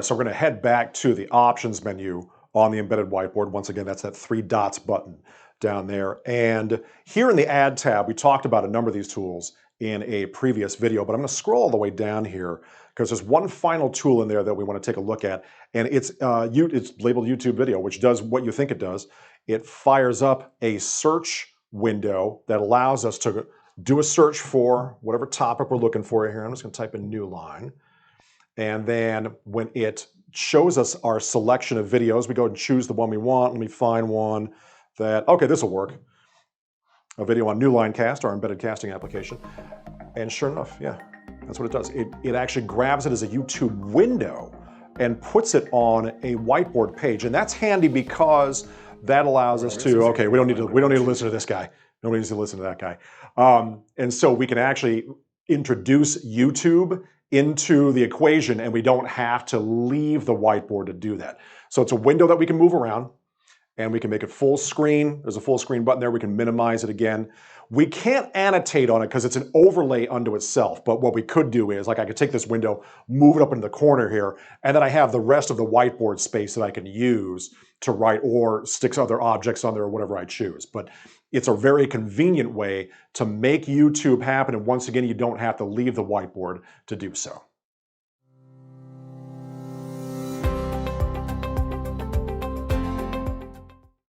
right, so we're going to head back to the options menu on the embedded whiteboard. Once again, that's that 3 dots button down there. And here in the Add tab, we talked about a number of these tools in a previous video, but I'm going to scroll all the way down here because there's one final tool in there that we want to take a look at, and it's labeled YouTube Video, which does what you think it does. It fires up a search window that allows us to do a search for whatever topic we're looking for here. I'm just going to type in Newline. And then when it shows us our selection of videos, we go and choose the one we want. Let me find one that, okay, this will work. A video on Newline Cast, our embedded casting application. And sure enough, yeah, that's what it does. It actually grabs it as a YouTube window and puts it on a whiteboard page. And that's handy because that allows us to, okay, we don't need to listen to this guy. Nobody needs to listen to that guy. And so we can actually introduce YouTube into the equation, and we don't have to leave the whiteboard to do that. So it's a window that we can move around, and we can make it full screen. There's a full screen button there. We can minimize it again. We can't annotate on it because it's an overlay unto itself. But what we could do is, like, I could take this window, move it up into the corner here, and then I have the rest of the whiteboard space that I can use to write or stick other objects on there or whatever I choose. But it's a very convenient way to make YouTube happen. And once again, you don't have to leave the whiteboard to do so.